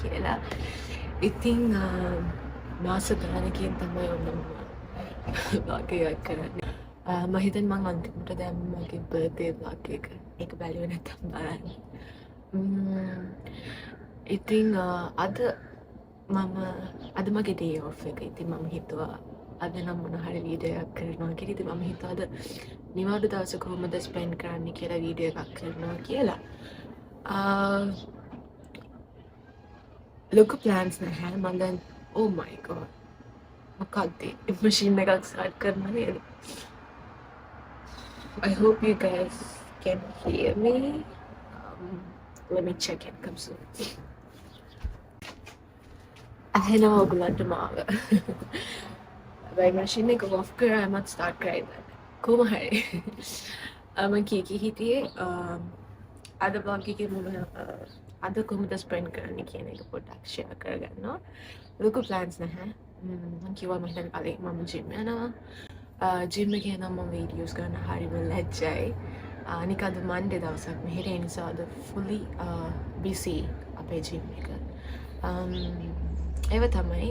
කියලා. ඉතින් මාස ගානකින් තමයි ඔන්න වාගයක් කරන්නේ. මම හිතන්නේ මං අන්තිමට දැන් මගේ බර්ත්ඩේ vlog එක බැලුවේ නැත්තම් බලන්න. ඉතින් අද මගේ day off එක. ඉතින් මම හිතුවා අද නම් මොන හරි වීඩියෝ එකක් කරනවා කියලා. ඉතින් මම හිතුවා අද නිවාඩු දවස කොහොමද ස්පෙන්ඩ් කරන්න කියලා වීඩියෝ එකක් කරනවා කියලා. ලොකු ප්ලෑන්ස් නැහැ. මම දැන් oh my god මොකක්ද මැෂින් එකක් ස්ටාර්ට් කරනවා නේද? I hope you guys can hear me. Let me check it. Come soon. ඇහෙනවා ඔයගලන්ට මාව. මැෂින් එක ඔෆ් කරා මත් ස්ටාර්ට් කරයි දැන්. කොහොම හරි. මම කී හිටියේ අද vlog එකේ මුල අද කොහොමද ස්පෙන්ඩ් කරන්න කියන එක පොඩ්ඩක් ෂෙයා කරගන්නවා. ලොකු ප්ලෑන්ස් නැහැ. මම කිව්වා මම දැන් කලින් මම ජිම් යනවා. ජිම් එකේ නම් මම වීඩියෝස් ගන්න හරිම ලැජ්ජයි. අනික අද මන්ඩේ දවසක් මෙහෙට ඒ නිසා අද fully busy අපේ ජිම් එක. ඒව තමයි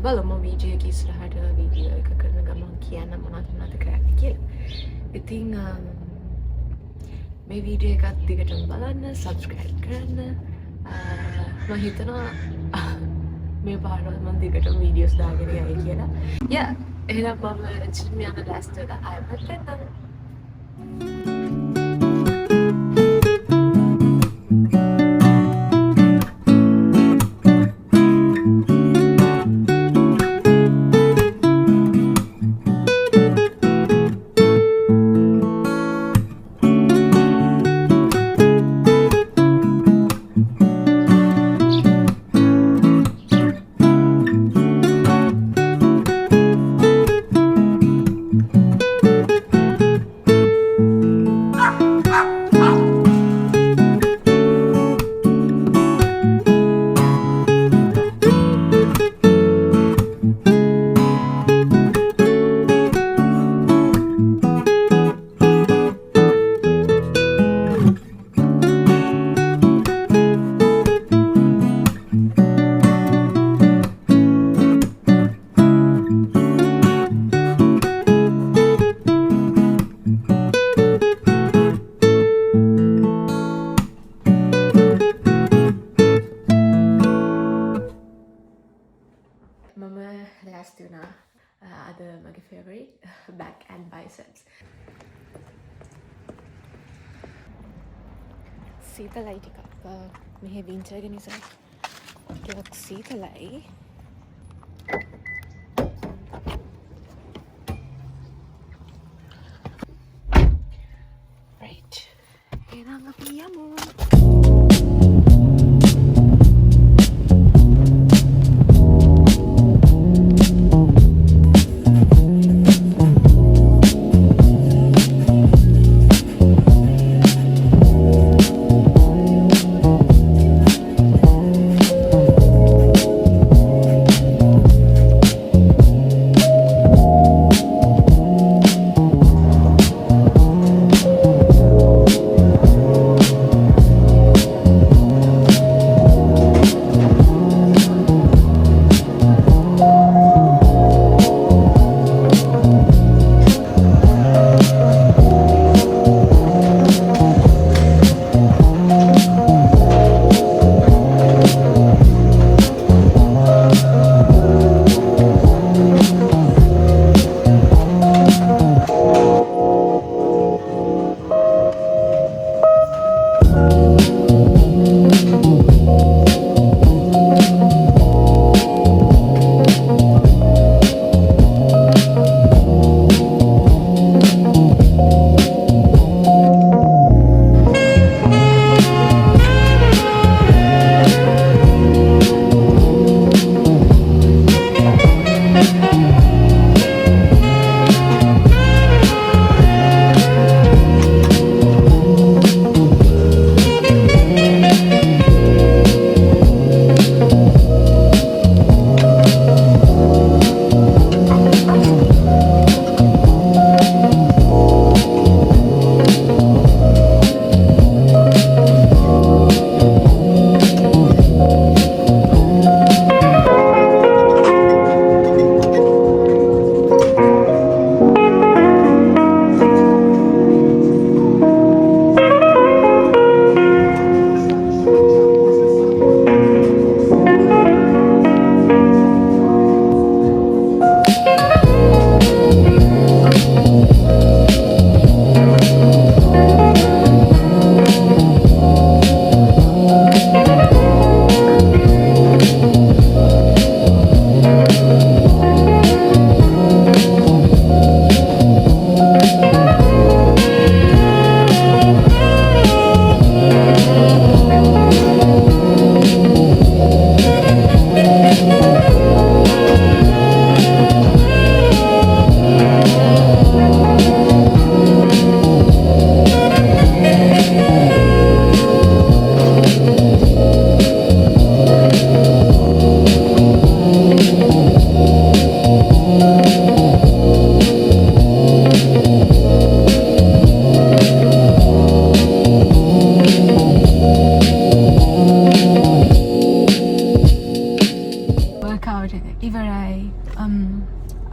බලමු වීඩියෝ එක ඉස්සරහට වීඩියෝ එක කරන ගමන් කියන්න මොනවද කරන්න කියලා. ඉතින් මේ වීඩියෝ එකත් දිගටම බලන්න, subscribe කරන්න. මම හිතනවා මේ පාරවල් මම දිගටම වීඩියෝස් දාගෙන යයි කියලා. යා එහෙනම් මම ජිම් යන ලෑස්ති වෙලා ආයෙත් එන්නම්. ලෑස්ති වුණා අද මගේ favorite back and biceps. සීතලයි ටිකක් මෙහෙ වින්ටර් එක නිසා ටිකක් සීතලයි. right එහෙනම් අපි යමු.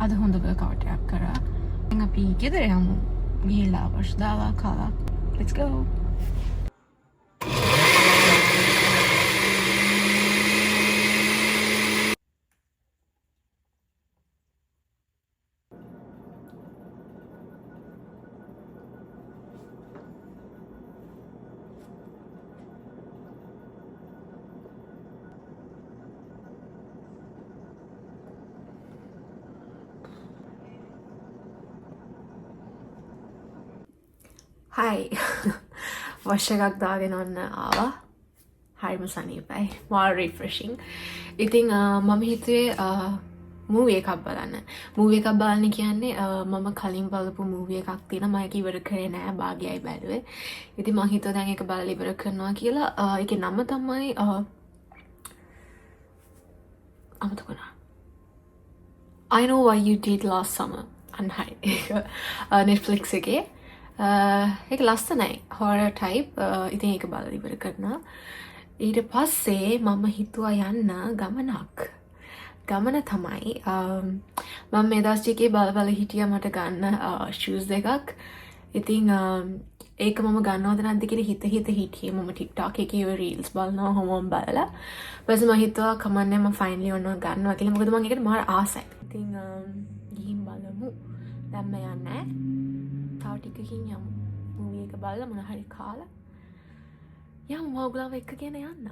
අද හොඳ workout එකක් කරා. දැන් අපි ගෙදර යමු. ගිහිල්ලා වර්ෂ දාලා කාලා. Let's go. Hi. වර්ෂ එකක් දාගෙන ඔන්න ආවා. හරිම සනීපයි. more refreshing. ඉතින් මම හිතුවේ මූවී එකක් බලන්න. මූවී එකක් බලන්න කියන්නේ මම කලින් බලපු මූවී එකක් තියෙනවා. මම ඒක ඉවර කරේ නෑ. භාගයයි බැලුවේ. ඉතින් මම හිතුවා දැන් ඒක බලලා ඉවර කරනවා කියලා. ඒකේ නම තමයි අමතක වුණා. I know what you did last summer. අන්න හරි. Netflix එකේ ඒක ලස්සනයි හොරර් ටයිප්. ඉතින් ඒක බලලා ඉවර කරනවා. ඊට පස්සේ මම හිතුවා යන්න ගමන තමයි මම මේ දවස් ටිකේ බල හිටියා මට ගන්න ෂූස් දෙකක්. ඉතින් ඒක මම ගන්නවද නැද්ද කියලා හිත හිටියේ. මම TikTok එකේ රීල්ස් බලනවා හොමම බලලා. ඊපස්සේ මම හිතුවා කමන්නේ මම ෆයිනලි ඔන්න ගන්නවා කියලා. මොකද මම ඒකට මාර ආසයි. ඉතින් ගිහින් බලමු. දැන් මම යන්නේ. තව ටිකකින් යමු. මූවී එක බලලා මොන හරි කාලා යමු ඔයගොල්ලෝ එක්කගෙන යන්න.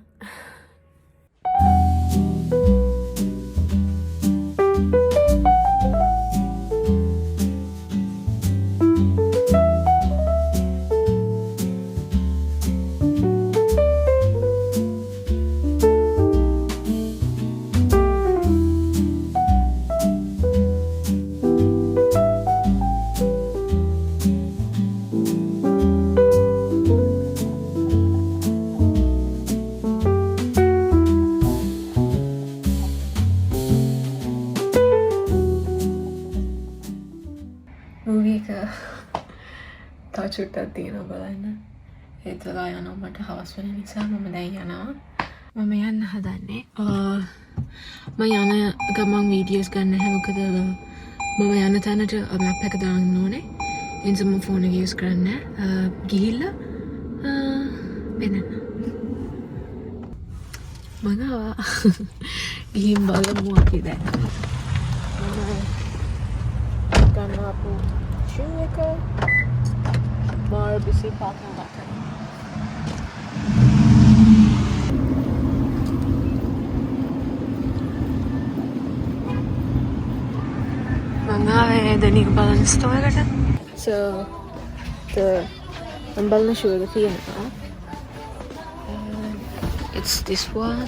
මූවී එක තව චුට්ටක් තියෙනවා බලන්න. ඒතලා යනවා මට හවස් වෙන නිසා මම දැන් යනවා. මම යන්න හදන්නේ. මම යන ගමන් වීඩියෝස් ගන්න නැහැ මොකද මම යන තැනට මැප් එක දාන්න ඕනේ. ඒ නිසා මම ෆෝන් එක යූස් කරන්නේ නැහැ. ගිහිල්ලා වෙනන්න. මම ගිහින් බලමු අපි දැන්. Gonna put Cheweka more busy parking lot. The new balance store. So the balance shoe it's this one.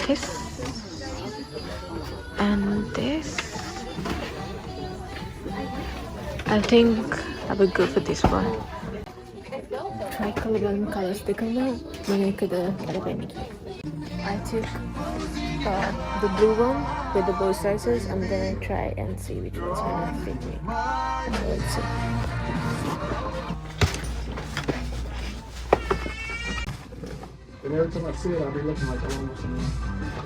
This. And this, I think I would go for this one. Tricolor colors. I took the blue one with the both sizes. I'm gonna try and see which one's gonna fit me. So let's see.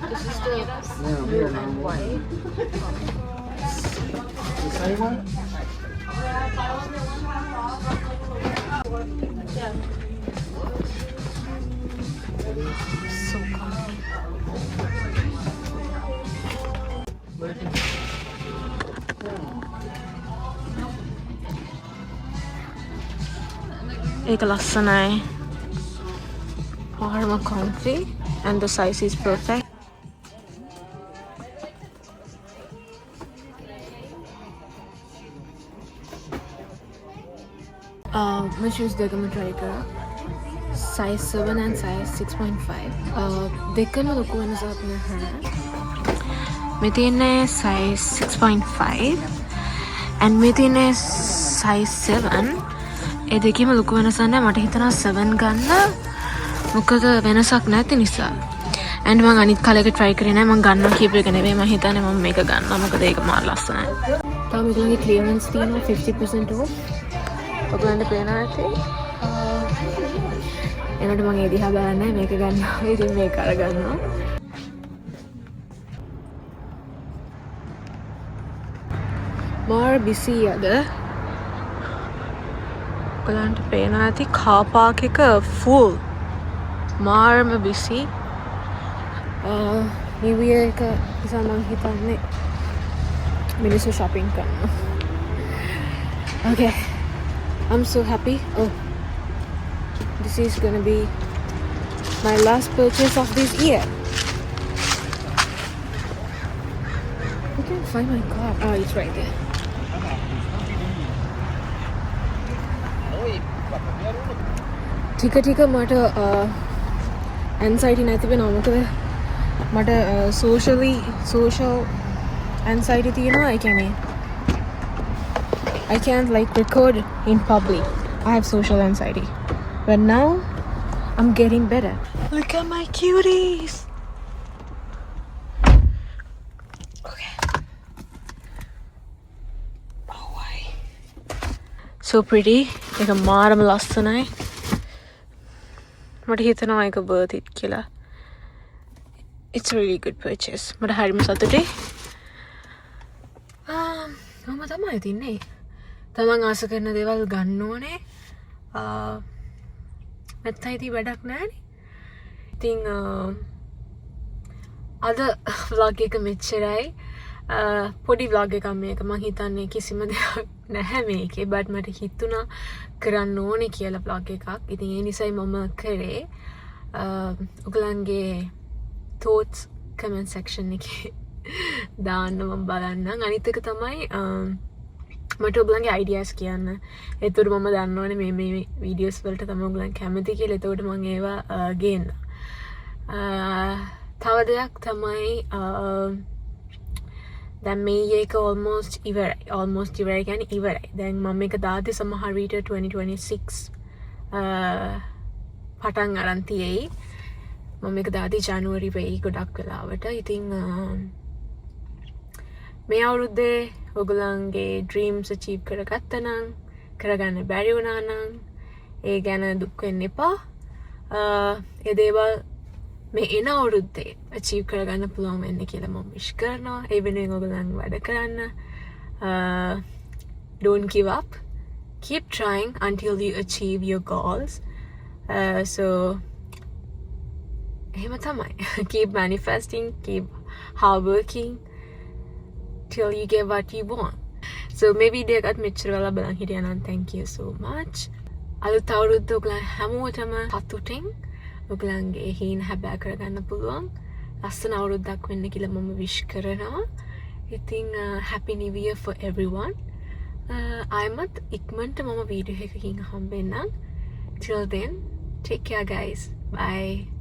This is the blue and white. The same one? So comfy. Ek lassanai. More comfy and the size is perfect. My shoes දෙකම try කරා. Size 7 and size 6.5. දෙකම ලොකු වෙනසක් නැහැ. මේ තියෙන්නේ size 6.5 and මේ තියෙන්නේ size 7. ඒ දෙකේම ලොකු වෙනසක් නැහැ. මට හිතෙනවා 7 ගන්න. මොකද වෙනසක් නැති නිසා. and මම අනිත් කලයක try කරේ නැහැ. මම ගන්නවා කියපු එක නෙවෙයි. මම හිතන්නේ මම මේක ගන්නවා. මොකද ඒක මාර ලස්සනයි. තාම මේකේ clearance තියෙනවා 50% off. ඔයගොල්ලන්ට පේනවා ඇති. එනකොට මම ඒ දිහා බලන්නේ මේක ගන්නවා. ඉතින් මේක අරගන්නවා. මාර බිසි අද ඔයගලන්ට පේනවා ඇති කාර් පාක් එක ෆුල් මාරම බිසි නිව් ඉයර් එක නිසා මං හිතන්නේ මිනිස්සු shopping කරනවා okay I'm so happy oh this is gonna be my last purchase of this year I can't find my car it's right there ටික මට anxiety නැති වෙනවා මොකද මට social anxiety තියෙනවා ඒ කියන්නේ I can't like record in public I have social anxiety but now I'm getting better look at my cuties okay oh why so pretty එක මාරම ලස්සනයි මට හිතනවා ඒක worth it කියලා it's a really good purchase මට හරිම සතුටුයි මම තමයි තින්නේ තමන් ආස කරන දේවල් ගන්න ඕනේ නැත්නම් ඉතින් වැඩක් නැහැනේ ඉතින් අද vlog එක මෙච්චරයි පොඩි vlog එකක් මේක මම හිතන්නේ කිසිම දෙයක් නැහැ මේකේ but මට හිතුණා කරන්න ඕනේ කියලා vlog එකක් ඉතින් ඒ නිසායි මම කරේ ඔයගලන්ගේ thoughts comment section එකේ දාන්න මම බලන්නම් අනිත් එක තමයි මට ඔයගලන්ගේ ideas කියන්න ඒතකොට මම දන්න ඕනේ මේ videos වලට තමයි ඔයගලන් කැමති කියලා ඒතකොට මම ඒවා ගේන්න තව දෙයක් තමයි දැන් මේ එක almost ඉවරයි කියන්නේ ඉවරයි දැන් මම මේක දාද්දි සමහර විට 2026 පටන් අරන් තියෙයි මම මේක දාද්දි ජනවාරි වෙයි ගොඩක් වෙලාවට ඉතින් මේ අවුරුද්දේ ඔයගලන්ගේ dreams achieve කරගත්තා නම් කරගන්න බැරි වුණා නම් ඒ ගැන දුක් වෙන්න එපා ඒ දේවල් මේ එන අවුරුද්දේ achieve කරගන්න පුළුවන් වෙන්න කියලා මම wish කරනවා ඒ වෙනුවෙන් ඔයගලන් වැඩ කරන්න don't give up keep trying until you achieve your goals so එහෙම තමයි keep manifesting keep hard working till you get what you want so මේ වීඩියෝ එකත් මෙච්චර වෙලා බලන් හිටියා නම් thank you so much අලුත් අවුරුද්ද ඔයගලන් හැමෝටම සතුටින් ඔයගලන්ගේ හීන හැබෑ කරගන්න පුළුවන් ලස්සන අවුරුද්දක් වෙන්න කියලා මම wish කරනවා ඉතින් happy new year for everyone ආයමත් ඉක්මනට මම වීඩියෝ එකකින් හම්බෙන්නම් till then take care guys bye